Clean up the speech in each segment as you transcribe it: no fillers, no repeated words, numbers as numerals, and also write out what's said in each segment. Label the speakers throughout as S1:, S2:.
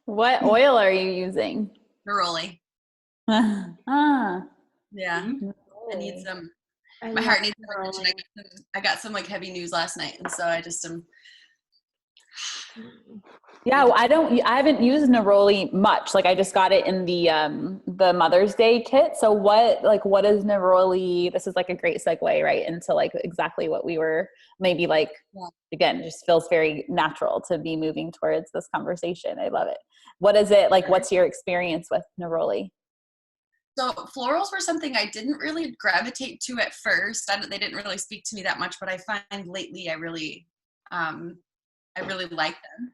S1: What oil are you using?
S2: Neroli.
S1: Ah,
S2: Yeah. I need
S1: neroli.
S2: some,
S3: I
S2: my
S3: love
S2: heart needs some attention.
S3: rolling.
S2: I got some like heavy news last night. And so I just am.
S1: Yeah, well, I haven't used neroli much. Like I just got it in the Mother's Day kit. So what is neroli? This is like a great segue, right? Into like exactly what we were maybe like,
S2: Yeah.
S1: again, it just feels very natural to be moving towards this conversation. I love it. What is it like? What's your experience with neroli?
S2: So florals were something I didn't really gravitate to at first. They didn't really speak to me that much, but I find lately I really like them.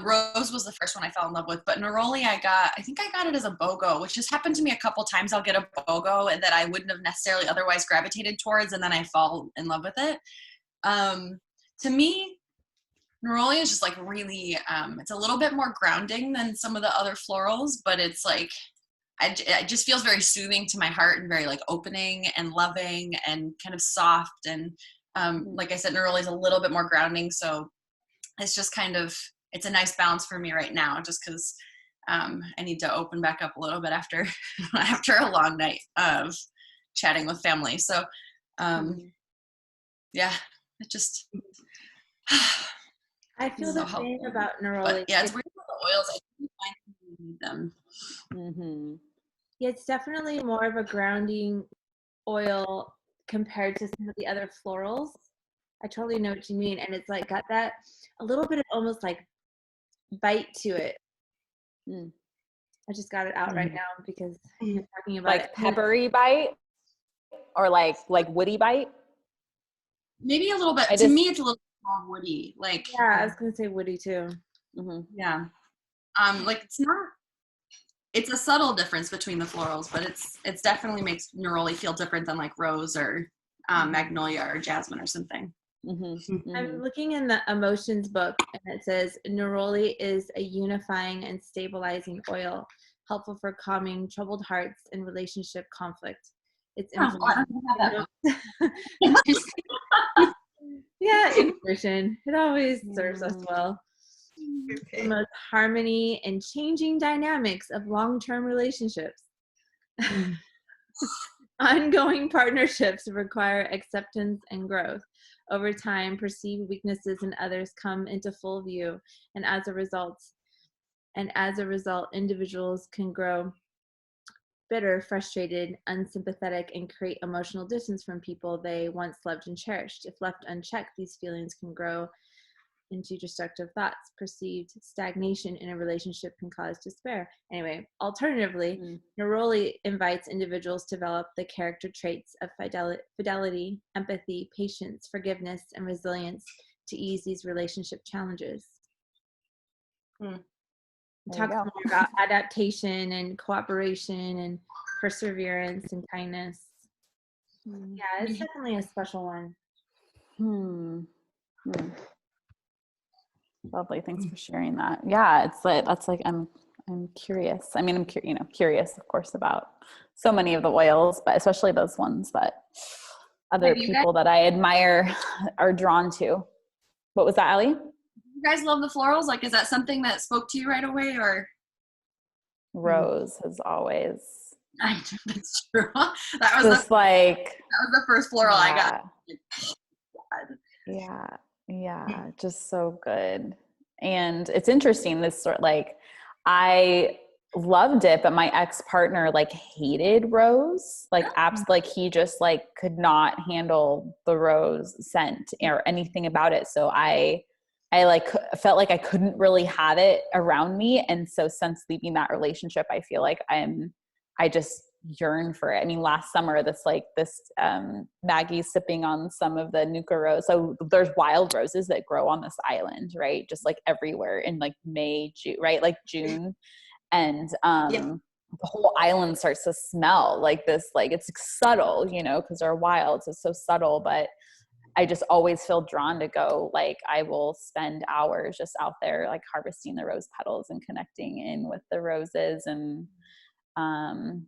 S2: Rose was the first one I fell in love with, but neroli I think I got it as a BOGO, which just happened to me a couple times. I'll get a BOGO that I wouldn't have necessarily otherwise gravitated towards, and then I fall in love with it. To me, neroli is just like really, it's a little bit more grounding than some of the other florals, but it's like, it just feels very soothing to my heart and very like opening and loving and kind of soft. And like I said, neroli is a little bit more grounding. So it's just kind of, it's a nice balance for me right now, just because I need to open back up a little bit after after a long night of chatting with family. So yeah, it just
S3: I feel the same about neroli.
S2: But yeah, it's weird about the oils. I do find you need them.
S1: Mm-hmm.
S3: Yeah, it's definitely more of a grounding oil compared to some of the other florals. I totally know what you mean. And it's like got that a little bit of almost like bite to it. I just got it out right now because you're talking about
S1: like peppery bite or like woody bite.
S2: Maybe a little bit. To me, it's a little more woody. Like
S3: yeah, I was gonna say woody too.
S2: Yeah, like it's a subtle difference between the florals, but it's definitely makes neroli feel different than like rose or magnolia or jasmine or something.
S3: I'm looking in the emotions book, and it says neroli is a unifying and stabilizing oil, helpful for calming troubled hearts and relationship conflict. It's yeah, intuition. It always serves us well. Promotes harmony and changing dynamics of long-term relationships. Ongoing partnerships require acceptance and growth. Over time, perceived weaknesses in others come into full view, and as a result, individuals can grow bitter, frustrated, unsympathetic, and create emotional distance from people they once loved and cherished. If left unchecked, these feelings can grow into destructive thoughts. Perceived stagnation in a relationship can cause despair. Anyway, alternatively, neroli invites individuals to develop the character traits of fidelity, empathy, patience, forgiveness, and resilience to ease these relationship challenges. It talks more about adaptation and cooperation and perseverance and kindness. Yeah, it's definitely a special one.
S1: Lovely. Thanks for sharing that. Yeah, it's like that's like I'm curious. I mean, I'm curious, of course, about so many of the oils, but especially those ones that other people that I admire are drawn to. What was that, Allie?
S2: You guys love the florals? Like, is that something that spoke to you right away, or?
S1: Rose has always.
S2: That's true. That was
S1: just
S2: the first floral I got.
S1: Yeah, just so good. And it's interesting, this sort like I loved it, but my ex-partner like hated rose, like like he just like could not handle the rose scent or anything about it. So I like felt like I couldn't really have it around me. And so since leaving that relationship, I feel like I just yearn for it. I mean, last summer, this Maggie sipping on some of the Nuka rose. So there's wild roses that grow on this island, right? Just like everywhere in like May, June, right? Like June. And the whole island starts to smell like this, like it's subtle, you know, because they're wild. So it's so subtle, but I just always feel drawn to go. Like I will spend hours just out there, like harvesting the rose petals and connecting in with the roses. And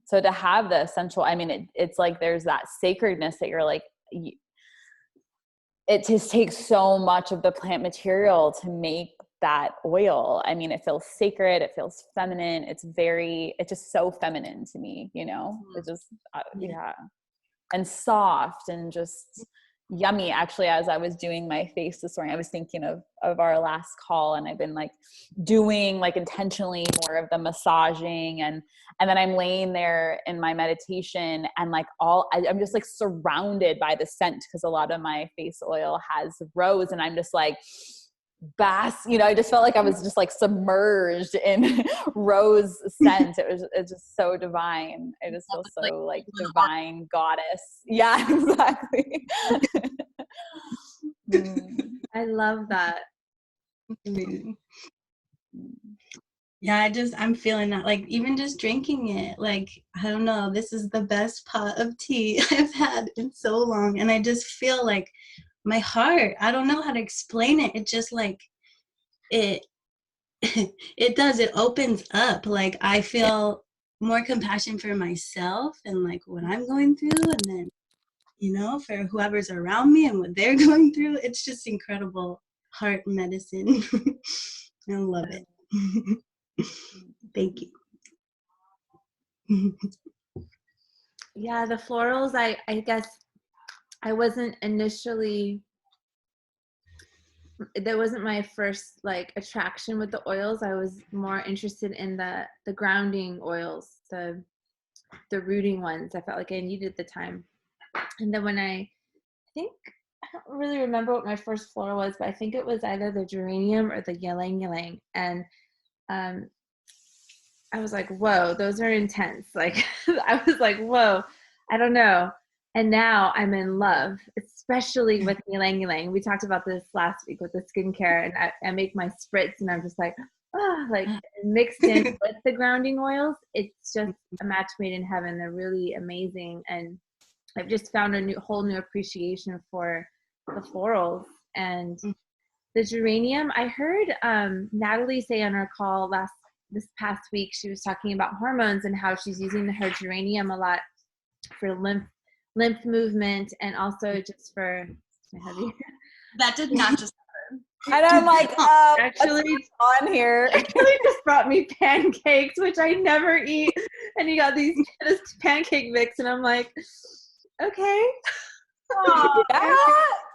S1: so to have the essential, I mean, it's like there's that sacredness that you're like, it just takes so much of the plant material to make that oil. I mean, it feels sacred. It feels feminine. It's just so feminine to me, you know, it just, yeah. And soft and just yummy. Actually, as I was doing my face this morning, I was thinking of our last call, and I've been like doing like intentionally more of the massaging, and then I'm laying there in my meditation, and like I'm just like surrounded by the scent, because a lot of my face oil has rose, and I'm just like you know, I just felt like I was just like submerged in rose scent. It's just so divine. I just feel so like divine goddess. Yeah, exactly.
S3: I love that.
S4: Amazing. Yeah, I'm feeling that, like, even just drinking it, like, I don't know, this is the best pot of tea I've had in so long. And I just feel like my heart, I don't know how to explain it. It just like, it opens up. Like, I feel more compassion for myself and like what I'm going through, and then, you know, for whoever's around me and what they're going through. It's just incredible heart medicine. I love it. Thank you.
S3: Yeah, the florals, I guess I wasn't initially, that wasn't my first like attraction with the oils. I was more interested in the grounding oils, the rooting ones. I felt like I needed at the time. And then when I think, I don't really remember what my first floral was, but I think it was either the geranium or the ylang ylang. And I was like, whoa, those are intense. Like, I was like, whoa, I don't know. And now I'm in love, especially with ylang ylang. We talked about this last week with the skincare, and I make my spritz, and I'm just like, oh, like mixed in with the grounding oils. It's just a match made in heaven. They're really amazing. And I've just found a whole new appreciation for the florals. And the geranium, I heard Natalie say on our call this past week, she was talking about hormones and how she's using her geranium a lot for lymph movement, and also just for
S2: that did not just
S1: and I'm like,
S3: actually
S1: on here.
S3: Actually just brought me pancakes, which I never eat, and you got this pancake mix, and I'm like, okay.
S1: Yeah,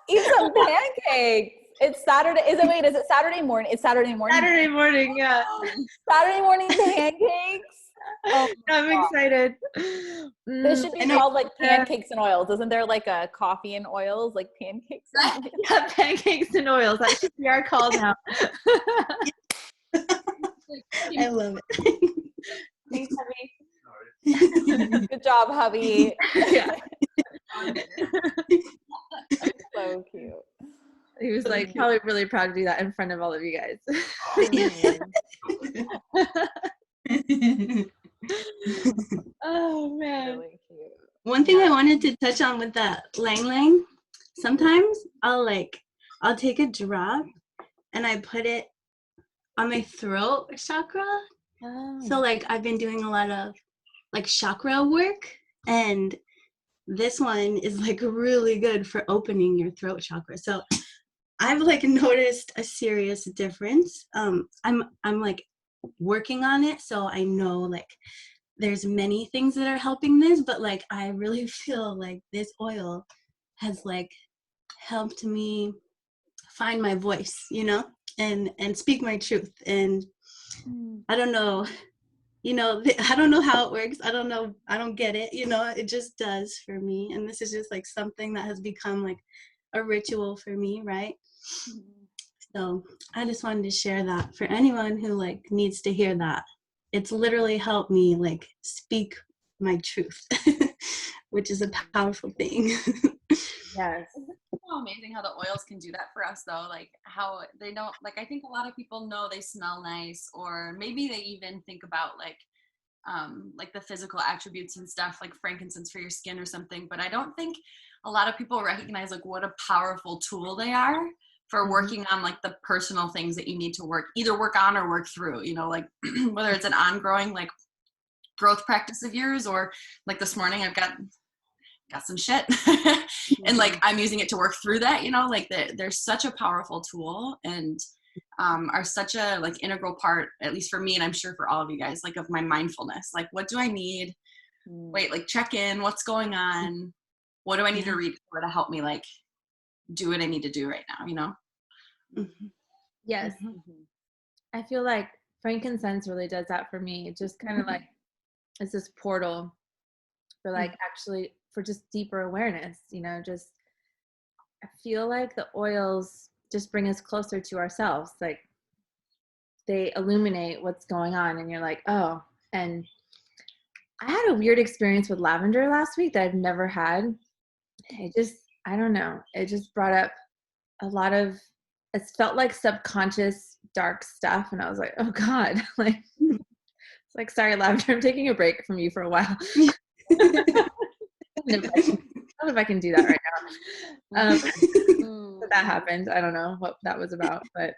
S1: eat some pancakes. It's Saturday. Is it Saturday morning? It's Saturday morning.
S3: Saturday morning, yeah.
S1: Saturday morning pancakes. Oh,
S3: I'm excited.
S1: This should be called like pancakes and oils. Isn't there like a coffee and oils, like pancakes?
S3: Yeah, pancakes and oils. That should be our call now.
S4: I love it.
S3: Thanks, hubby.
S1: Good job, hubby.
S3: Yeah.
S1: So cute.
S3: He was like probably really proud to do that in front of all of you guys. Oh man.
S1: Really cute.
S4: One thing I wanted to touch on with that lang lang, sometimes I'll take a drop and I put it on my throat chakra.
S3: Oh.
S4: So like I've been doing a lot of like chakra work, and this one is like really good for opening your throat chakra. So I've like noticed a serious difference. I'm like working on it, so I know like there's many things that are helping this, but like I really feel like this oil has like helped me find my voice, you know, and speak my truth. And I don't know, you know, I don't know how it works. I don't know. I don't get it. You know, it just does for me. And this is just like something that has become like a ritual for me, right? So I just wanted to share that for anyone who like needs to hear that. It's literally helped me like speak my truth, which is a powerful thing.
S3: Yes.
S2: It's so amazing how the oils can do that for us, though. Like how they don't, like I think a lot of people know they smell nice, or maybe they even think about like the physical attributes and stuff, like frankincense for your skin or something. But I don't think a lot of people recognize like what a powerful tool they are for working on like the personal things that you need to either work on or work through, you know, like whether it's an ongoing like growth practice of yours, or like this morning I've got some shit and like I'm using it to work through that, you know, like there's such a powerful tool. And are such a like integral part, at least for me, and I'm sure for all of you guys, like of my mindfulness. Like, what do I need? Wait, like check in, what's going on? What do I need to read for to help me like do what I need to do right now, you know?
S4: Mm-hmm.
S3: Yes.
S1: Mm-hmm.
S3: I feel like frankincense really does that for me. It just kind of like, it's this portal for like actually for just deeper awareness, you know, just I feel like the oils just bring us closer to ourselves. Like they illuminate what's going on and you're like, oh, and I had a weird experience with lavender last week that I've never had. I don't know. It just brought up a lot of, it felt like subconscious dark stuff. And I was like, oh God, like, it's like, sorry, lavender, I'm taking a break from you for a while. I don't know if I can do that right now. But that happened. I don't know what that was about, but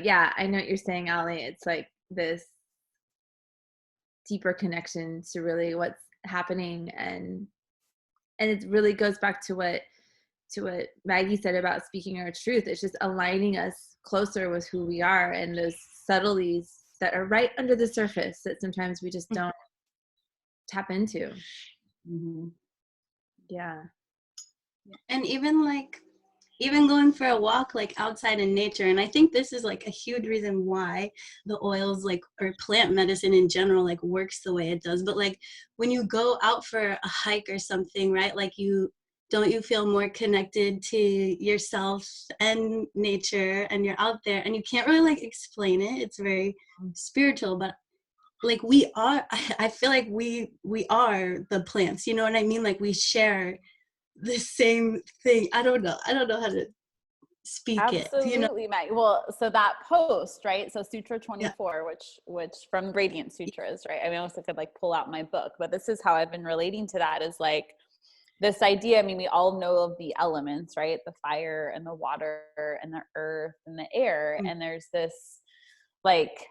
S3: yeah, I know what you're saying, Allie. It's like this deeper connection to really what's happening, and it really goes back to what Maggie said about speaking our truth. It's just aligning us closer with who we are and those subtleties that are right under the surface that sometimes we just don't tap into. Yeah.
S4: And even going for a walk like outside in nature, and I think this is like a huge reason why the oils like or plant medicine in general like works the way it does. But like when you go out for a hike or something, right, like you feel more connected to yourself and nature, and you're out there and you can't really like explain it, it's very spiritual, but like I feel like we are the plants, you know what I mean? Like we share the same thing. I don't know how to speak
S1: Absolutely,
S4: it, you know?
S1: Maggie. Well, so that post, right? So Sutra 24, which from Radiant Sutras, right? I mean, I also could like pull out my book, but this is how I've been relating to that is like this idea. I mean, we all know of the elements, right? The fire and the water and the earth and the air. And there's this like,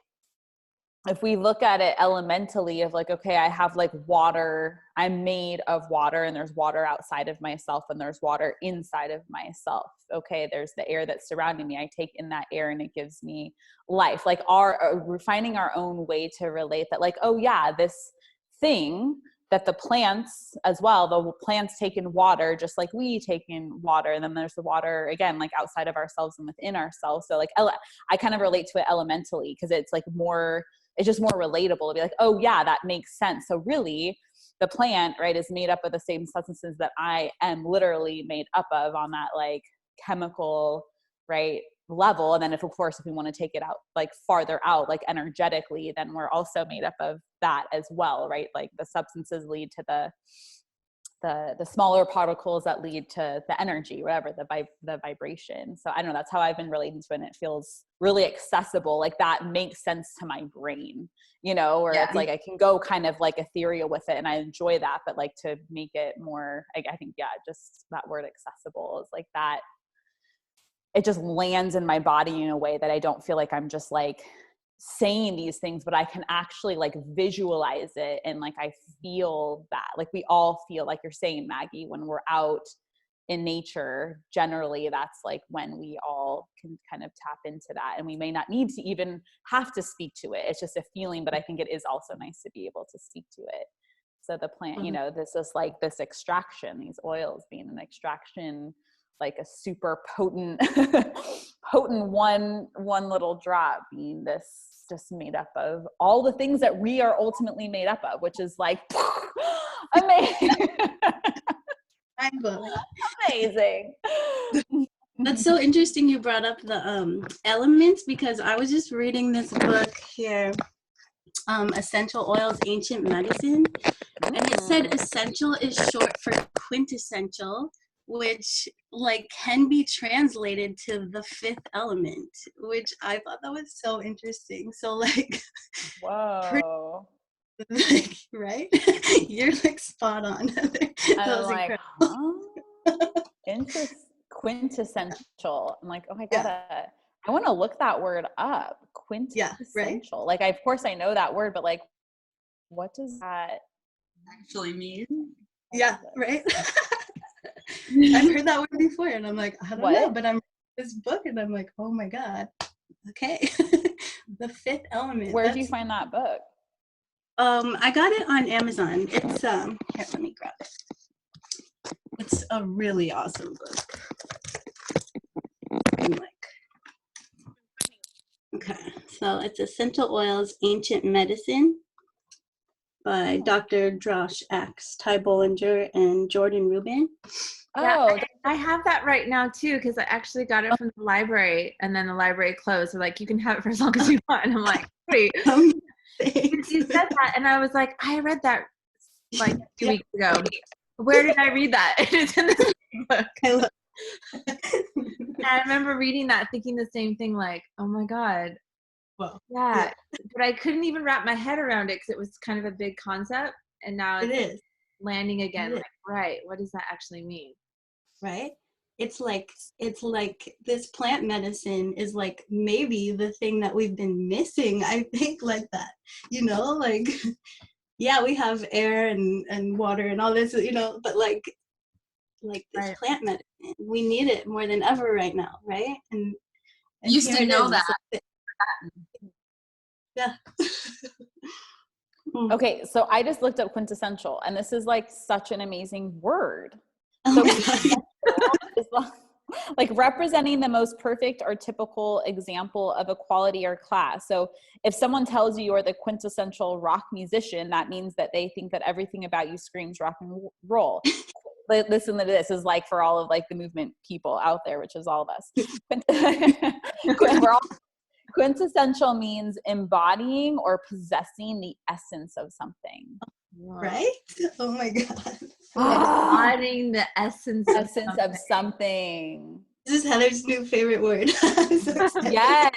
S1: if we look at it elementally of like, okay, I have like water, I'm made of water, and there's water outside of myself and there's water inside of myself. Okay, there's the air that's surrounding me. I take in that air and it gives me life. Like we're finding our own way to relate that, like, oh yeah, this thing that the plants as well, the plants take in water just like we take in water. And then there's the water again, like outside of ourselves and within ourselves. So like I kind of relate to it elementally because it's like it's just more relatable to be like, oh yeah, that makes sense. So really the plant, right, is made up of the same substances that I am literally made up of on that like chemical, right, level. And then if we want to take it out like farther out, like energetically, then we're also made up of that as well, right? Like the substances lead to the smaller particles that lead to the energy, whatever, the vibration. So I don't know, that's how I've been relating to it. And it feels really accessible. Like that makes sense to my brain, you know, where it's like, I can go kind of like ethereal with it and I enjoy that, but like to make it more, I think, yeah, just that word accessible is like that. It just lands in my body in a way that I don't feel like I'm just like saying these things, but I can actually like visualize it. And like, I feel that like we all feel like you're saying, Maggie, when we're out in nature, generally that's like when we all can kind of tap into that. And we may not need to even have to speak to it. It's just a feeling, but I think it is also nice to be able to speak to it. So the plant, you know, this is like this extraction, these oils being an extraction, like a super potent one little drop being this just made up of all the things that we are ultimately made up of, which is like amazing. Amazing.
S4: That's so interesting you brought up the elements, because I was just reading this book here, Essential Oils, Ancient Medicine, and it said essential is short for quintessential, which like can be translated to the fifth element, which I thought that was so interesting. So like,
S1: whoa,
S4: like, right? You're like spot on. That
S1: I'm
S4: was
S1: like,
S4: incredible.
S1: huh? Quintessential. I'm like, oh my God, I want to look that word up. Quintessential.
S4: Right?
S1: Like, of course I know that word, but like, what does that
S2: actually mean?
S4: Yeah, right? I've heard that word before and I'm like, I don't know, but I'm this book, and I'm like, oh my God. Okay. The fifth element.
S1: Where did you find that book?
S4: I got it on Amazon. It's here, let me grab it. It's a really awesome book. I'm like, okay, so it's Essential Oils, Ancient Medicine by Dr. Josh Axe, Ty Bollinger, and Jordan Rubin.
S1: Oh,
S3: I have that right now too, because I actually got it from the library, and then the library closed. They're like, you can have it for as long as you want. And I'm like, wait. You said that, and I was like, I read that like 2 weeks ago. Where did I read that? It's in this book. And I remember reading that, thinking the same thing, like, oh my God.
S4: Well,
S3: Yeah. But I couldn't even wrap my head around it because it was kind of a big concept. And now it's landing again. Like, right, what does that actually mean?
S4: Right? It's like this plant medicine is like maybe the thing that we've been missing, I think, like that. You know, like, yeah, we have air and water and all this, you know, but like this plant medicine, we need it more than ever right now, right? And
S2: used to know that.
S4: Yeah.
S1: okay, so I just looked up quintessential, and this is like such an amazing word.
S4: Oh
S1: So
S4: my God.
S1: like representing the most perfect or typical example of a quality or class. So if someone tells you you're the quintessential rock musician, that means that they think that everything about you screams rock and roll. Listen to this is like for all of like the movement people out there, which is all of us. We're all quintessential means embodying or possessing the essence of something.
S4: Right? Oh my God.
S3: Embodying the essence
S1: of something.
S4: This is Heather's new favorite word. So
S1: yes.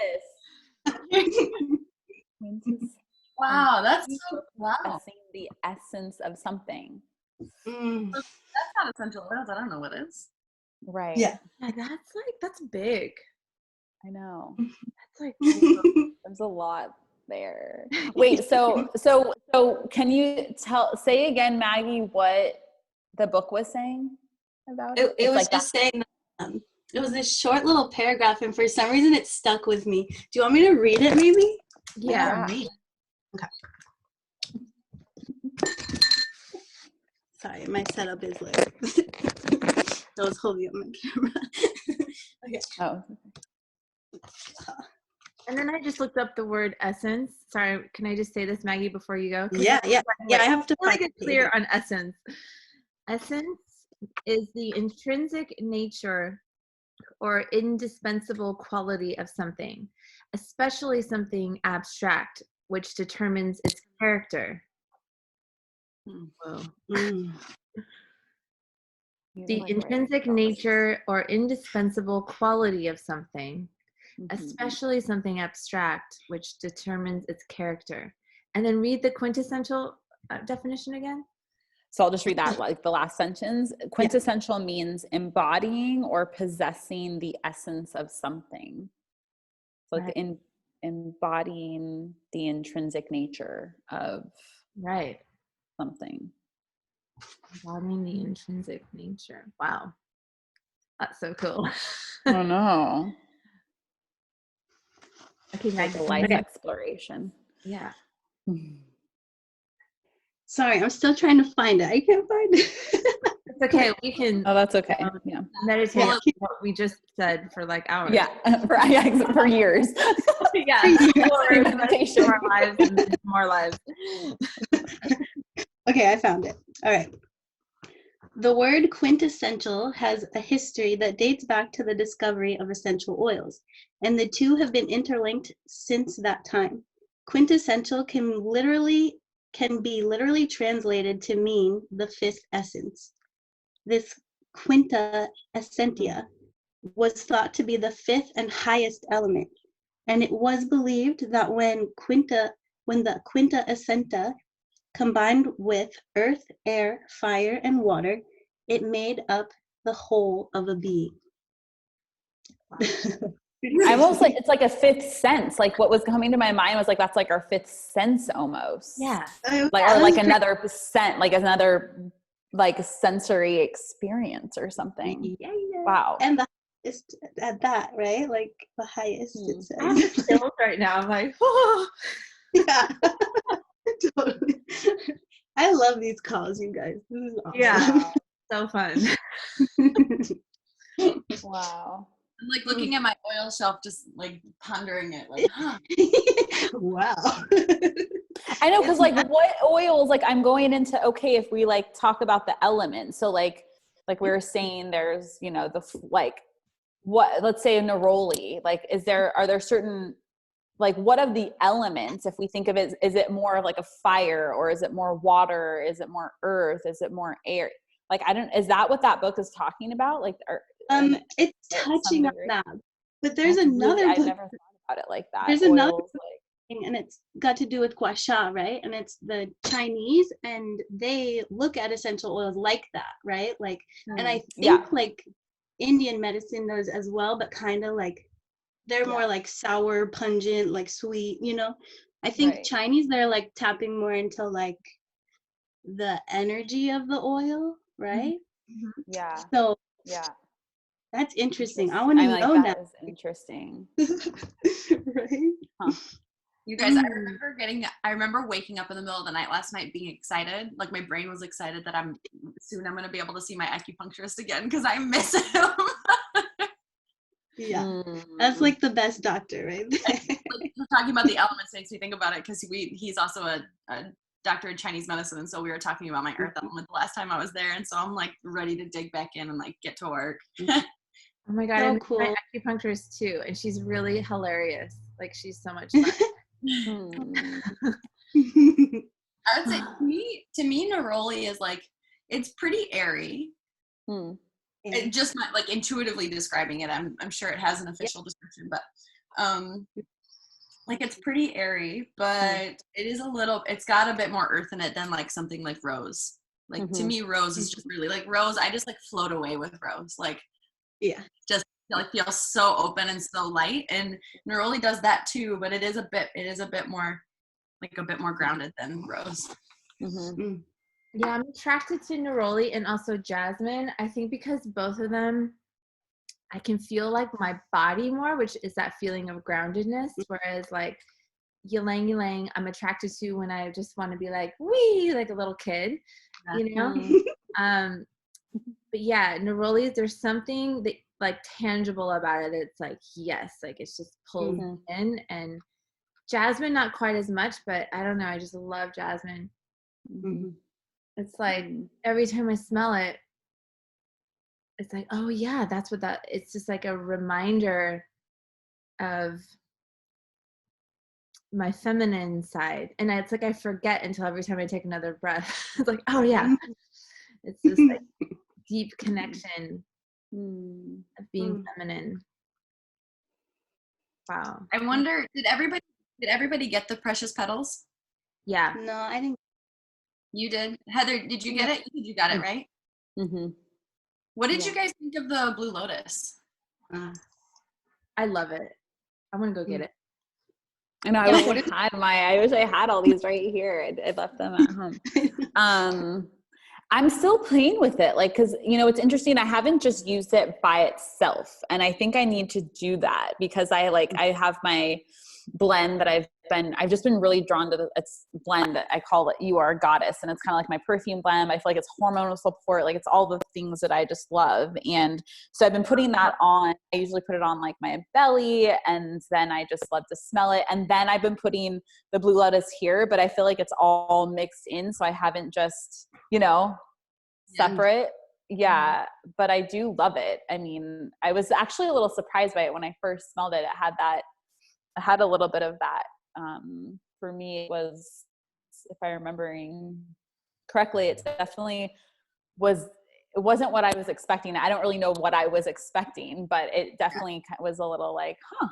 S2: Wow, that's so wow.
S1: Possessing the essence of something.
S2: That's not essential oils. I don't know what is.
S1: Right.
S4: Yeah.
S3: That's big.
S1: I know.
S3: That's like
S1: there's a lot there. Wait, so can you say again, Maggie, what the book was saying about it?
S4: It was like just saying it was this short little paragraph, and for some reason it stuck with me. Do you want me to read it maybe?
S3: Yeah.
S4: Okay. Sorry, my setup is like I was holding up my camera. Okay.
S1: Oh.
S3: And then I just looked up the word essence. Sorry, can I just say this, Maggie, before you go?
S4: Yeah. I have to
S3: get clear on essence. Essence is the intrinsic nature or indispensable quality of something, especially something abstract, which determines its character. Whoa. The intrinsic nature or indispensable quality of something, especially something abstract, which determines its character. And then read the quintessential definition again.
S1: So I'll just read that, like the last sentence. Quintessential means embodying or possessing the essence of something. So like embodying the intrinsic nature of something.
S3: Embodying the intrinsic nature. Wow. That's so cool.
S1: Oh no.
S3: Okay,
S1: like a life exploration.
S3: Yeah.
S4: Sorry, I'm still trying to find it. I can't find it.
S3: It's okay. We can.
S1: Oh, that's okay. Yeah.
S3: Meditate on what we just said for like hours.
S1: Yeah, for years.
S3: Yeah.
S1: For meditation.
S3: More lives and more lives.
S4: Okay, I found it. All right. The word quintessential has a history that dates back to the discovery of essential oils, and the two have been interlinked since that time. Quintessential can be literally translated to mean the fifth essence. This quinta essentia was thought to be the fifth and highest element, and it was believed that when the quinta essenta combined with earth, air, fire, and water, it made up the whole of a being.
S1: I almost like it's like a fifth sense. Like what was coming to my mind was like that's like our fifth sense almost.
S3: Yeah.
S1: Like or like another scent, like another like sensory experience or something.
S3: Yeah.
S1: Wow.
S4: And the is at that, right? Like the highest it
S3: I have
S4: says.
S3: the chills right now. I'm like, oh.
S4: Yeah. Totally. I love these calls, you guys. This is
S3: Yeah,
S4: awesome.
S3: so fun.
S1: Wow.
S2: I'm like looking at my oil shelf, just like pondering it, like, huh.
S4: Wow.
S1: I know, because like what oils, like I'm going into, okay, if we like talk about the elements, so like we were saying, there's, you know, like what, let's say a neroli, like are there certain, like what of the elements, if we think of it, is it more of like a fire, or is it more water, is it more earth, is it more air? Like is that what that book is talking about? Like
S4: It's
S1: to some
S4: touching on
S1: degree?
S4: that. But there's
S1: I've
S4: another book.
S1: never thought about it like that.
S4: There's another
S1: Oils,
S4: book,
S1: like,
S4: and it's got to do with gua sha, right? And it's the Chinese, and they look at essential oils like that, right? Like, and I think like Indian medicine does as well, but kind of like they're more like sour, pungent, like sweet, you know. I think Chinese, they're like tapping more into like the energy of the oil, right?
S3: Mm-hmm.
S1: Yeah.
S4: So
S1: yeah.
S4: that's interesting. I want to
S1: like,
S4: know
S1: that
S4: now.
S1: is interesting.
S4: Right?
S1: Huh.
S2: You guys, I remember waking up in the middle of the night last night being excited. Like my brain was excited that I'm going to be able to see my acupuncturist again because I miss him.
S4: Yeah. That's like the best doctor, right?
S2: Like, talking about the elements makes me think about it because he's also a doctor in Chinese medicine. And so we were talking about my earth element the last time I was there. And so I'm like ready to dig back in and like get to work.
S3: Oh my God.
S4: So
S3: and
S4: cool.
S3: my acupuncturist too. And she's really hilarious. Like she's so much fun.
S2: I would say to me, neroli is like, it's pretty airy. It just not like intuitively describing it. I'm sure it has an official description, but like it's pretty airy, but it is it's got a bit more earth in it than like something like rose. Like to me, rose is just really like rose. I just like float away with rose. Like, just like feel so open and so light. And neroli does that too, but it is a bit more like a bit more grounded than rose.
S3: Yeah, I'm attracted to neroli and also jasmine. I think because both of them, I can feel like my body more, which is that feeling of groundedness. Whereas like ylang ylang, I'm attracted to when I just want to be like, wee, like a little kid, you know? But yeah, neroli, there's something that like tangible about it. It's like, yes, like it's just pulled in. And jasmine, not quite as much, but I don't know. I just love jasmine. It's like every time I smell it, it's like, oh yeah, that's what it's just like a reminder of my feminine side. And it's like I forget until every time I take another breath. It's like, oh yeah. It's this like deep connection of being feminine. Wow.
S2: I wonder, did everybody get the precious petals?
S3: Yeah.
S4: No, I didn't.
S2: You did? Heather, did you get it? You got it, right? What did you guys think of the Blue Lotus?
S3: I love it. I want to go get it.
S1: I know. I wish I had all these right here. I left them at home. I'm still playing with it. Like, cause you know, it's interesting. I haven't just used it by itself. And I think I need to do that because I have my blend that I've just been really drawn to it's blend that I call it You Are a Goddess. And it's kind of like my perfume blend. I feel like it's hormonal support. Like it's all the things that I just love. And so I've been putting that on. I usually put it on like my belly and then I just love to smell it. And then I've been putting the Blue Lotus here, but I feel like it's all mixed in. So I haven't just, you know, separate. Yeah. But I do love it. I mean, I was actually a little surprised by it when I first smelled it. I had a little bit of that. For me, it was, if I'm remembering correctly, it definitely it wasn't what I was expecting. I don't really know what I was expecting, but it definitely was a little like, huh,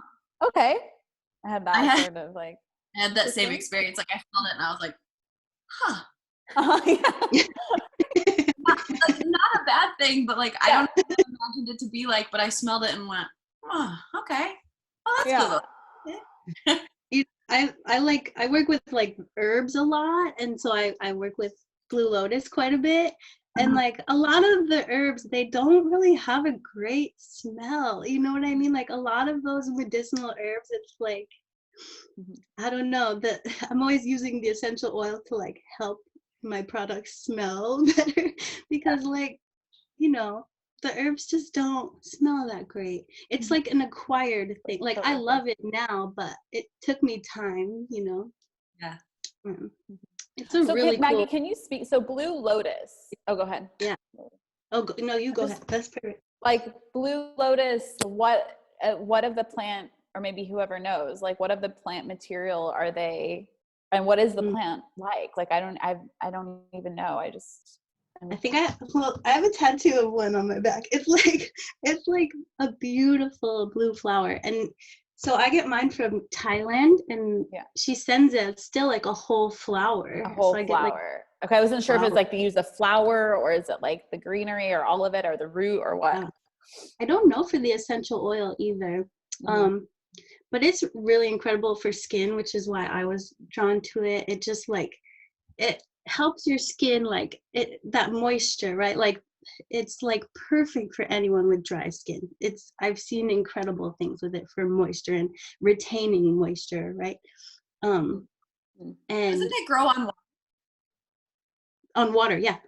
S1: okay. I had that sort of like.
S2: I had that same experience. Like I smelled it and I was like, huh. Not a bad thing, but like, I don't know what I imagined it to be like, but I smelled it and went, oh, okay. Oh, that's cool.
S4: I work with like herbs a lot, and so I work with Blue Lotus quite a bit, And like a lot of the herbs, they don't really have a great smell. You know what I mean? Like a lot of those medicinal herbs, it's like, I don't know, that I'm always using the essential oil to like help my products smell better because like, you know, the herbs just don't smell that great. It's like an acquired thing. Like I love it now, but it took me time, you know.
S2: Yeah.
S4: It's a really cool.
S1: Maggie, can you speak? So Blue Lotus. Oh, go ahead.
S4: Yeah. Oh no, you go ahead. That's perfect.
S1: Like Blue Lotus, what of the plant, or maybe whoever knows, like what of the plant material are they, and what is the plant like? Like I don't even know.
S4: I think I have a tattoo of one on my back. It's like a beautiful blue flower, and so I get mine from Thailand, and she sends it still like a whole flower.
S1: A whole
S4: so I
S1: flower.
S4: Get, like,
S1: okay, I wasn't sure if it's like they use the flower, or is it like the greenery, or all of it, or the root, or what?
S4: I don't know for the essential oil either. But it's really incredible for skin, which is why I was drawn to it. It just like it helps your skin, like that moisture, right? Like it's like perfect for anyone with dry skin. I've seen incredible things with it for moisture and retaining moisture, right? And
S2: doesn't it grow on
S4: water? Yeah.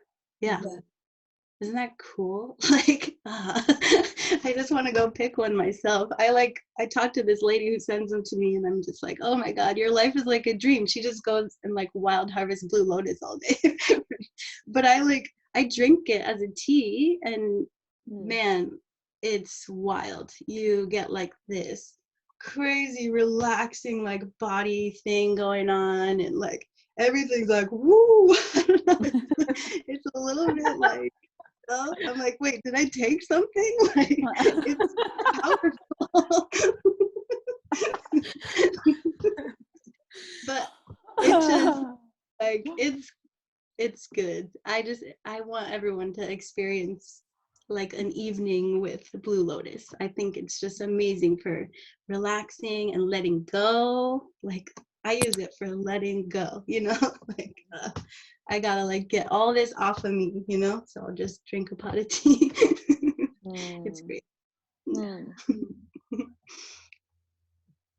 S4: Isn't that cool? Like, I just want to go pick one myself. I talked to this lady who sends them to me, and I'm just like, oh my God, your life is like a dream. She just goes and like wild harvest Blue Lotus all day. But I drink it as a tea, and man, it's wild. You get like this crazy relaxing like body thing going on, and like everything's like woo. I don't know. It's a little bit like, I'm like, wait, did I take something? Like, it's powerful. But it's just like it's good. I want everyone to experience like an evening with Blue Lotus. I think it's just amazing for relaxing and letting go. Like I use it for letting go, you know, like I gotta like get all this off of me, you know, so I'll just drink a pot of tea. It's great.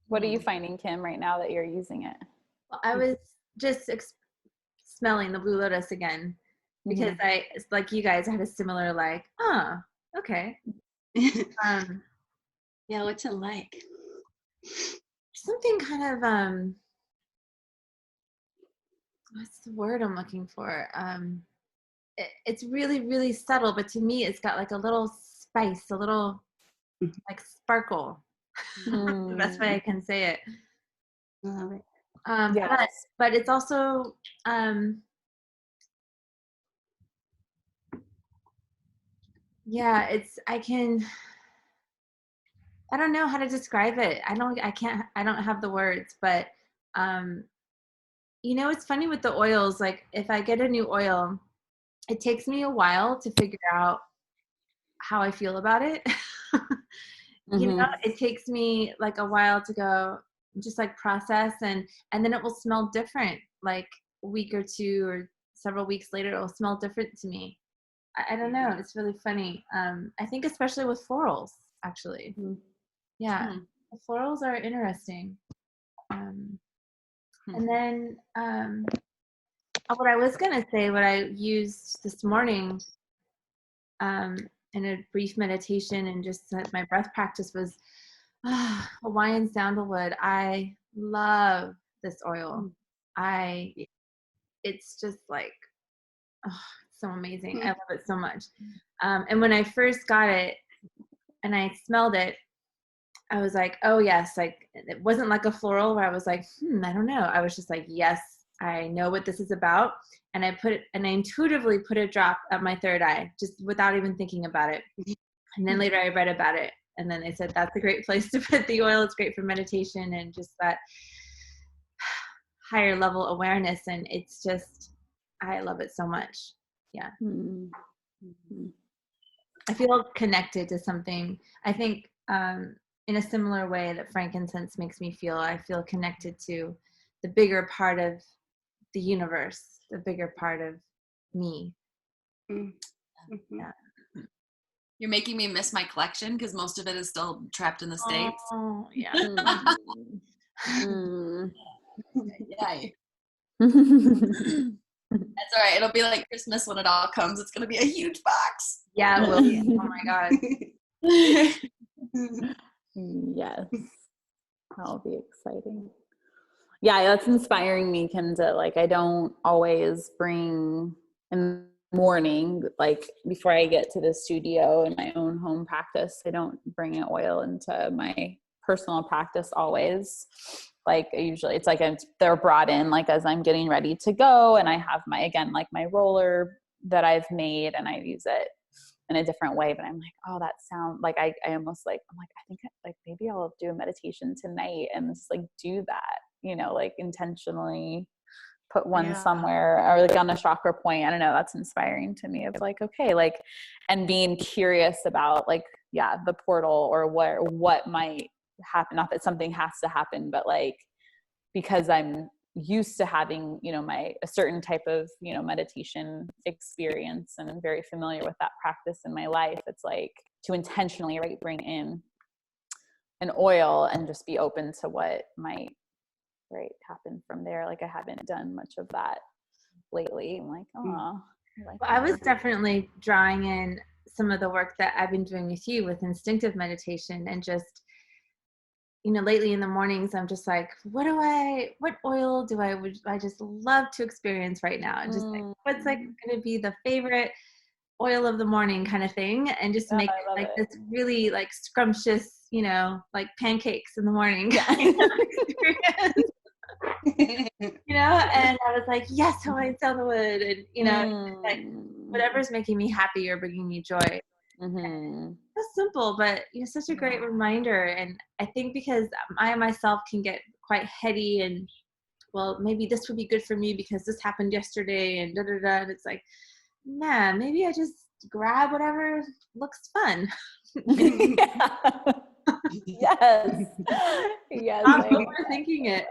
S1: What are you finding, Kim, right now that you're using it?
S3: Well, I was just smelling the Blue Lotus again because like you guys, I had a similar like, okay.
S4: Yeah, what's it like?
S3: Something kind of what's the word I'm looking for? It's really, really subtle, but to me, it's got like a little spice, a little like sparkle. The best way I can say it.
S4: I love it.
S3: But it's also I don't know how to describe it. I don't have the words, but you know, it's funny with the oils, like if I get a new oil, it takes me a while to figure out how I feel about it. You know, it takes me like a while to go just like process, and then it will smell different like a week or two or several weeks later. It will smell different to me. I don't know, it's really funny. I think especially with florals, actually. The florals are interesting. And then what I was gonna say, what I used this morning in a brief meditation and just my breath practice was Hawaiian sandalwood. I love this oil. It's just like, so amazing. I love it so much. And when I first got it and I smelled it, I was like, oh yes, like it wasn't like a floral where I was like, I don't know. I was just like, yes, I know what this is about. And I intuitively put a drop at my third eye, just without even thinking about it. And then later I read about it. And then they said, that's a great place to put the oil. It's great for meditation and just that higher level awareness. And it's just, I love it so much. Yeah. I feel connected to something. I think in a similar way that frankincense makes me feel, I feel connected to the bigger part of the universe, the bigger part of me.
S4: Mm-hmm.
S3: Yeah.
S2: You're making me miss my collection because most of it is still trapped in the States.
S3: Oh, yeah.
S1: Mm.
S2: Yeah. That's all right. It'll be like Christmas when it all comes. It's going to be a huge box.
S3: Yeah, it will be. Oh my God.
S1: Yes, that'll be exciting. Yeah, that's inspiring me, Kenza. Like, I don't always bring in the morning, like before I get to the studio in my own home practice, I don't bring an oil into my personal practice always. Like, usually it's like they're brought in like as I'm getting ready to go, and I have my, again, like my roller that I've made, and I use it in a different way. But I'm like, oh, that sounds like I almost like, I'm like, I think like maybe I'll do a meditation tonight and just like do that, you know, like intentionally put one somewhere, or like on a chakra point. I don't know, that's inspiring to me of like, okay, like, and being curious about like, yeah, the portal, or what might happen. Not that something has to happen, but like, because I'm used to having, you know, a certain type of, you know, meditation experience, and I'm very familiar with that practice in my life. It's like to intentionally, right, bring in an oil and just be open to what might, right, happen from there. Like, I haven't done much of that lately. I'm like, oh,
S3: Well, I was definitely drawing in some of the work that I've been doing with you with instinctive meditation, and just, you know, lately in the mornings, I'm just like, what oil would I just love to experience right now? And just like, what's like going to be the favorite oil of the morning kind of thing, and just make it like this really like scrumptious, you know, like pancakes in the morning kind of experience. You know, and I was like, yes, Hawaiian sandalwood, and you know, like whatever's making me happy or bringing me joy. That's simple, but you know, such a great reminder. And I think because I myself can get quite heady, and well, maybe this would be good for me because this happened yesterday, and da da da. And it's like, nah, maybe I just grab whatever looks fun.
S1: Yes. Yes.
S3: I'm overthinking it.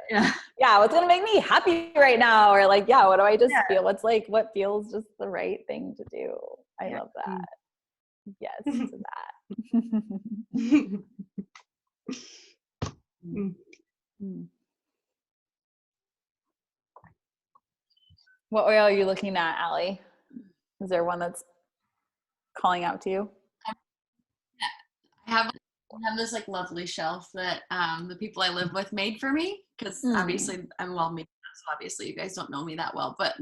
S1: Yeah. What's gonna make me happy right now? Or like, yeah, what do I just feel? What feels just the right thing to do? I love that. Yes to that. What oil are you looking at, Allie? Is there one that's calling out to you?
S2: I have this like lovely shelf that the people I live with made for me, because obviously I'm well made, so obviously you guys don't know me that well, but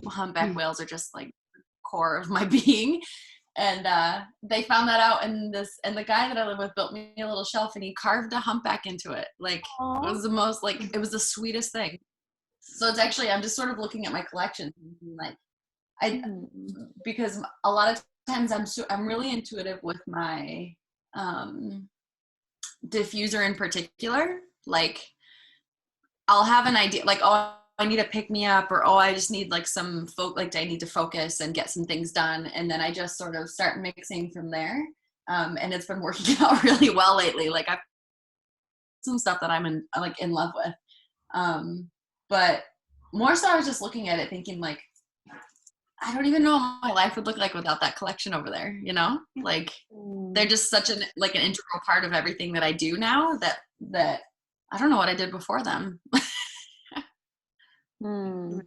S2: humpback whales are just like the core of my being. And they found that out, and the guy that I live with built me a little shelf, and he carved a humpback into it. Like, it was the most, like, it was the sweetest thing. So it's actually, I'm just sort of looking at my collection, like, because a lot of times I'm really intuitive with my diffuser in particular. Like, I'll have an idea, like, oh, I need to pick me up, or oh, I just need like like I need to focus and get some things done, and then I just sort of start mixing from there. And it's been working out really well lately. Like, I've some stuff that I'm in love with. But more so I was just looking at it thinking, like, I don't even know what my life would look like without that collection over there, you know? Like, they're just such an integral part of everything that I do now that I don't know what I did before them. And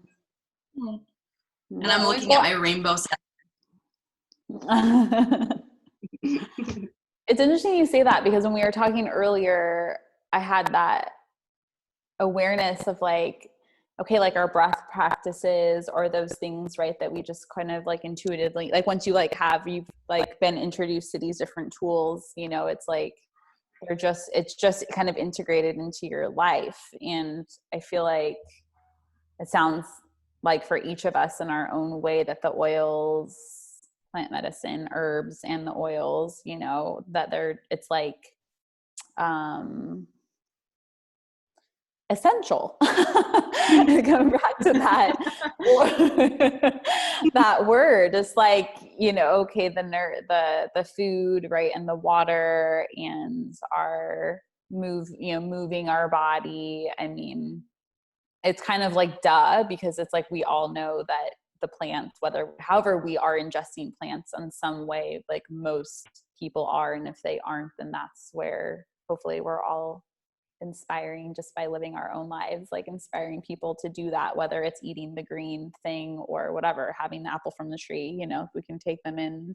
S2: I'm looking at my rainbow set.
S1: It's interesting you say that, because when we were talking earlier, I had that awareness of like, okay, like our breath practices, or those things, right, that we just kind of like intuitively, like once you've like been introduced to these different tools, you know, it's like it's just kind of integrated into your life. And I feel like it sounds like for each of us in our own way that the oils, plant medicine, herbs, and the oils, you know, that it's like essential. Going back to that that word, it's like, you know, okay, the food, right, and the water, and our moving our body. I mean, it's kind of like duh, because it's like we all know that the plants, however we are ingesting plants in some way, like most people are. And if they aren't, then that's where hopefully we're all inspiring just by living our own lives, like inspiring people to do that, whether it's eating the green thing or whatever, having the apple from the tree, you know, we can take them in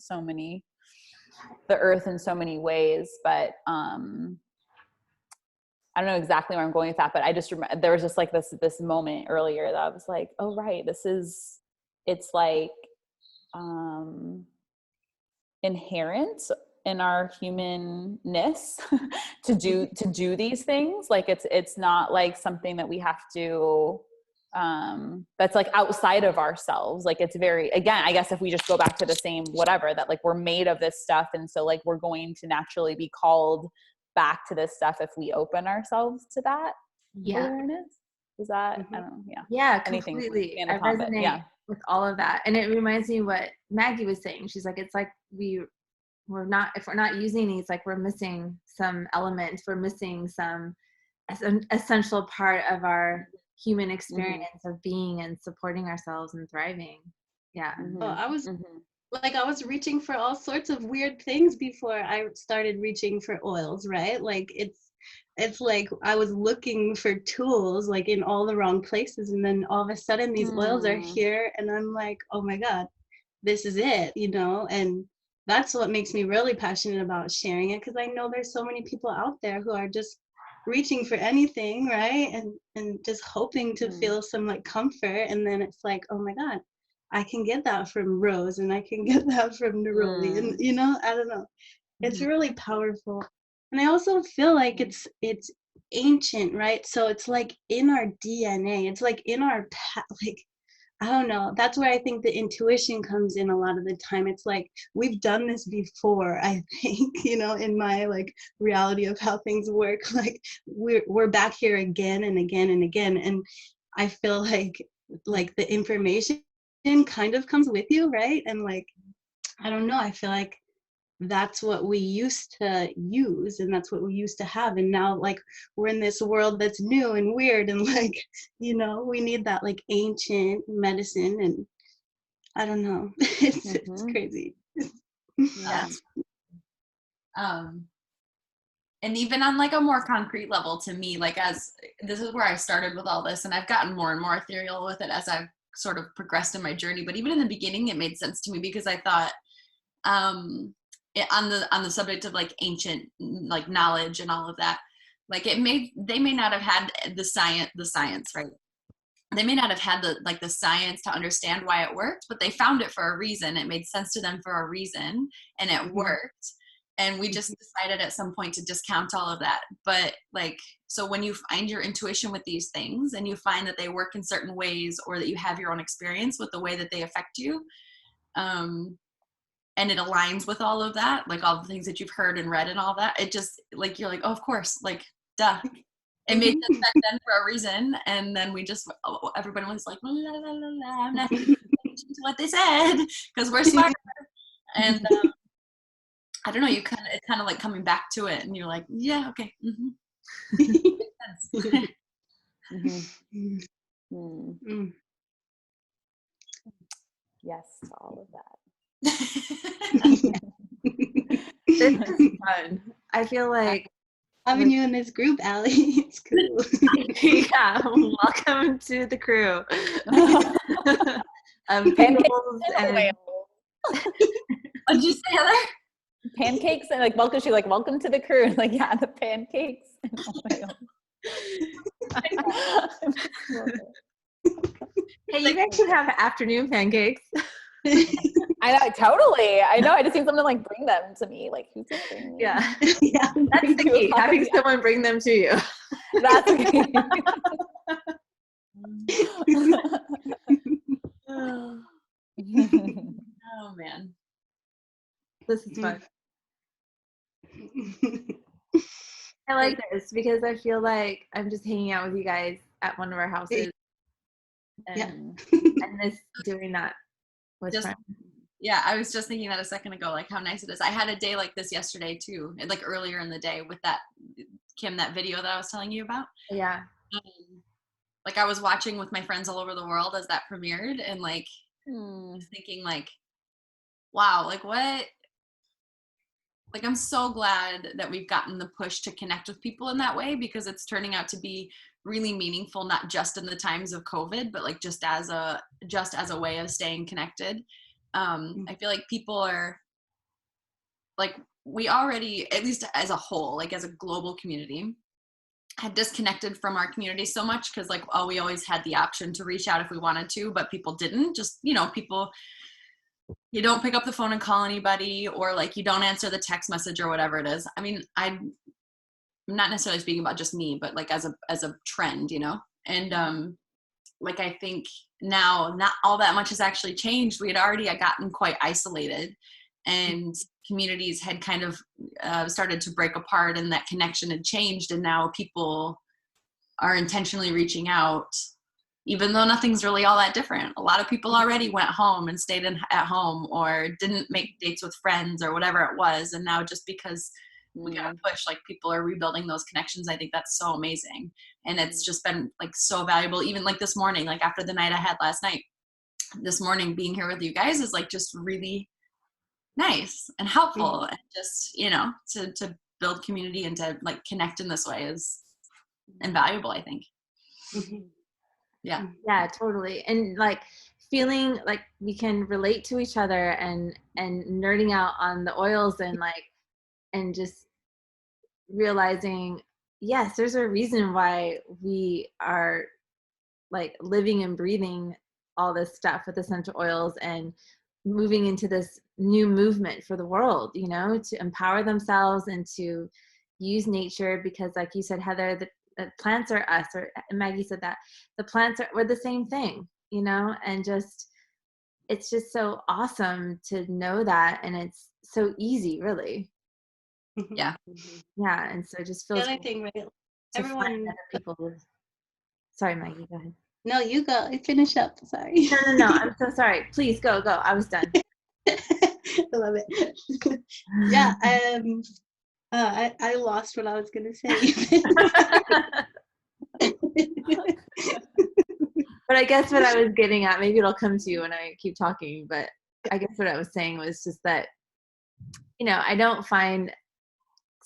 S1: the earth in so many ways. But I don't know exactly where I'm going with that, but I just remember there was just like this moment earlier that I was like, oh, right. It's like inherent in our humanness to do these things. Like it's not like something that we have to that's like outside of ourselves. Like it's very, again, I guess if we just go back to the same whatever, that like we're made of this stuff, and so like we're going to naturally be called back to this stuff if we open ourselves to that awareness. Is that I don't know,
S3: yeah,
S1: anything
S3: completely. I
S1: Tom,
S3: resonate with all of that, and it reminds me what Maggie was saying. She's like, it's like we're not, if we're not using these, like we're missing some element, we're missing some essential part of our human experience of being and supporting ourselves and thriving.
S4: I was reaching for all sorts of weird things before I started reaching for oils, right? Like it's like I was looking for tools like in all the wrong places, and then all of a sudden these oils are here, and I'm like, oh my God, this is it, you know? And that's what makes me really passionate about sharing it, because I know there's so many people out there who are just reaching for anything, right? And just hoping to feel some like comfort, and then it's like, oh my God, I can get that from Rose, and I can get that from Neroli, and you know, I don't know, it's really powerful. And I also feel like it's ancient, right? So it's like in our DNA, it's like in our like, I don't know, that's where I think the intuition comes in a lot of the time. It's like we've done this before, I think, you know, in my like reality of how things work, like we're back here again and again and again. And I feel like the information kind of comes with you, right? And like, I don't know, I feel like that's what we used to use, and that's what we used to have, and now like we're in this world that's new and weird, and like, you know, we need that like ancient medicine, and I don't know. It's crazy.
S2: And even on like a more concrete level, to me, like as this is where I started with all this, and I've gotten more and more ethereal with it as I've sort of progressed in my journey, but even in the beginning it made sense to me, because I thought on the subject of like ancient like knowledge and all of that, like they may not have had the science, right? They may not have had the science to understand why it worked, but they found it for a reason. It made sense to them for a reason, and it worked. And we just decided at some point to discount all of that. But like, so when you find your intuition with these things, and you find that they work in certain ways, or that you have your own experience with the way that they affect you, and it aligns with all of that, like all the things that you've heard and read and all that, it just like, you're like, oh, of course, like, duh. It made sense back then for a reason. And then we just, everybody was like, la, la, la, la, I'm not paying attention to what they said, because we're smarter. And I don't know, it's kind of like coming back to it, and you're like, yeah, okay. Makes sense.
S1: Yes to all of that.
S3: This is fun. I feel like
S4: having you in this group, Allie. It's cool.
S3: Yeah, welcome to the crew. Pickles and
S2: What'd you say, Heather?
S1: Pancakes and like welcome. She like welcome to the crew. And like, yeah, the pancakes.
S3: Hey, you guys should have afternoon pancakes.
S1: I know, totally. I know. I just need someone to like bring them to me. Like, who's gonna bring me?
S3: Yeah, yeah. That's the key. Having someone bring them to you.
S1: That's the key.
S2: Oh man,
S3: this is fun. I like this because I feel like I'm just hanging out with you guys at one of our houses, and this doing that was fun.
S2: Yeah, I was just thinking that a second ago, like how nice it is. I had a day like this yesterday too, like earlier in the day with that, Kim, that video that I was telling you about.
S3: Yeah.
S2: Like I was watching with my friends all over the world as that premiered, and like Just thinking like, wow, like what, like I'm so glad that we've gotten the push to connect with people in that way, because it's turning out to be really meaningful, not just in the times of COVID, but like just as a way of staying connected. I feel like people are like, we already, at least as a whole, like as a global community, had disconnected from our community so much, because like, oh, we always had the option to reach out if we wanted to, but people didn't. Just, you know, people, you don't pick up the phone and call anybody, or like you don't answer the text message or whatever it is. I mean, I'm not necessarily speaking about just me, but like as a trend, you know. And like I think now not all that much has actually changed. We had already gotten quite isolated, and communities had kind of started to break apart, and that connection had changed, and now people are intentionally reaching out, even though nothing's really all that different. A lot of people already went home and stayed at home, or didn't make dates with friends or whatever it was. And now just because we got to push, like people are rebuilding those connections. I think that's so amazing. And it's just been like so valuable. Even like this morning, like after the night I had last night, this morning being here with you guys is like just really nice and helpful. And just, you know, to build community and to like connect in this way is invaluable, I think.
S3: Yeah, totally. And like feeling like we can relate to each other, and nerding out on the oils, and like, and just realizing, yes, there's a reason why we are like living and breathing all this stuff with essential oils, and moving into this new movement for the world, you know, to empower themselves and to use nature. Because like you said, Heather, the plants are us, or Maggie said that the plants we're the same thing, you know. And just, it's just so awesome to know that, and it's so easy, really.
S2: Yeah.
S3: And so it just feels
S4: The other thing, right?
S3: to
S4: Everyone.
S3: find other people with. Sorry, Maggie, go ahead.
S4: No, you go. Finish up. Sorry.
S3: No. I'm so sorry. Please go. I was done.
S4: I love it. Yeah. I lost what I was gonna say.
S3: But I guess what I was getting at, maybe it'll come to you when I keep talking, but I guess what I was saying was just that, you know, I don't find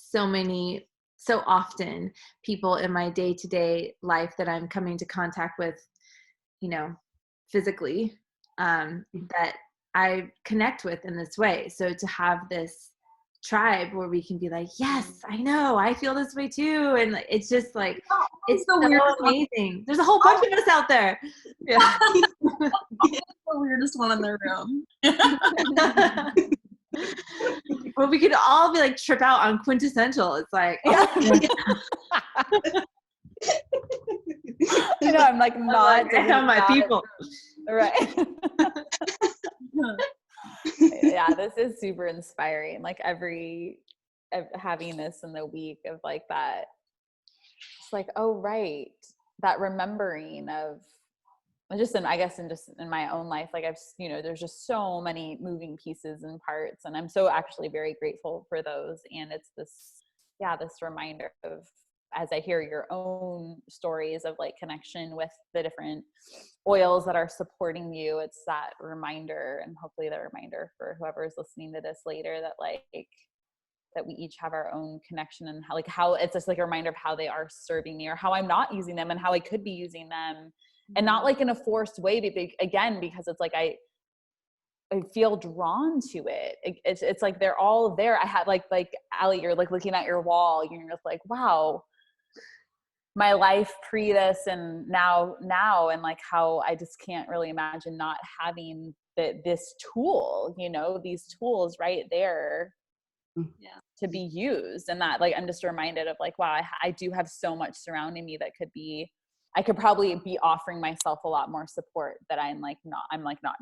S3: so often people in my day-to-day life that I'm coming to contact with, you know, physically, that I connect with in this way. So to have this tribe where we can be like, yes, I know, I feel this way too. And it's just like, it's so amazing. There's a whole bunch of us out there. Yeah.
S2: The weirdest one in the room.
S3: Well, we could all be like trip out on quintessential. It's like,
S1: you know, I'm like not
S3: I found my people.
S1: Right. Yeah, this is super inspiring. Like having this in the week of like that, it's like, oh, right. That remembering of just in my own life, like I've, you know, there's just so many moving pieces and parts, and I'm so actually very grateful for those. And it's this reminder of, as I hear your own stories of like connection with the different oils that are supporting you, it's that reminder, and hopefully the reminder for whoever's listening to this later, that like, that we each have our own connection, and how it's just like a reminder of how they are serving me, or how I'm not using them and how I could be using them. And not like in a forced way, but again, because it's like I feel drawn to it. It's like they're all there. I had like Allie, you're like looking at your wall, you're just like, wow, my life pre this and now, and like how I just can't really imagine not having this tool, you know, these tools right there to be used. And that, like, I'm just reminded of like, wow, I do have so much surrounding me that I could probably be offering myself a lot more support that I'm not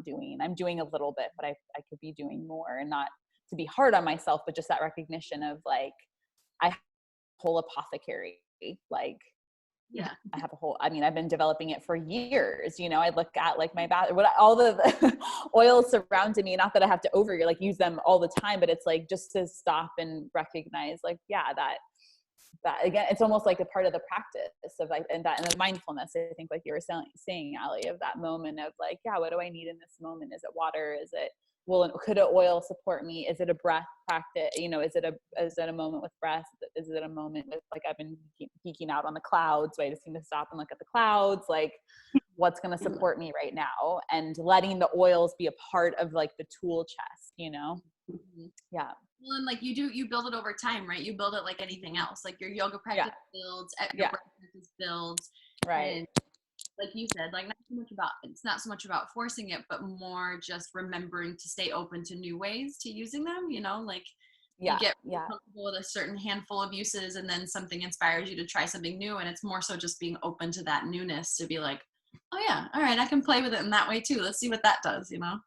S1: doing. I'm doing a little bit, but I could be doing more, and not to be hard on myself, but just that recognition of like, I have a whole apothecary, like, I have I've been developing it for years. You know, I look at like my all the oils surrounding me, not that I have to use them all the time, but it's like just to stop and recognize like, that that again, it's almost like a part of the practice of like, and the mindfulness, I think, like you were saying, Allie, of that moment of like, yeah, what do I need in this moment? Is it water? Is it, could an oil support me? Is it a breath practice? You know, is it a moment with breath? Is it a moment with, like, I've been geeking out on the clouds, so I just need to stop and look at the clouds. Like, what's going to support me right now? And letting the oils be a part of like the tool chest, you know?
S2: Mm-hmm.
S1: Yeah.
S2: Well, and like you build it over time, right? You build it like anything else. Like your yoga practice builds, your breath practice builds.
S1: Right.
S2: And like you said, like it's not so much about forcing it, but more just remembering to stay open to new ways to using them, you know, like you get comfortable with a certain handful of uses and then something inspires you to try something new. And it's more so just being open to that newness, to be like, oh yeah, all right, I can play with it in that way too. Let's see what that does, you know?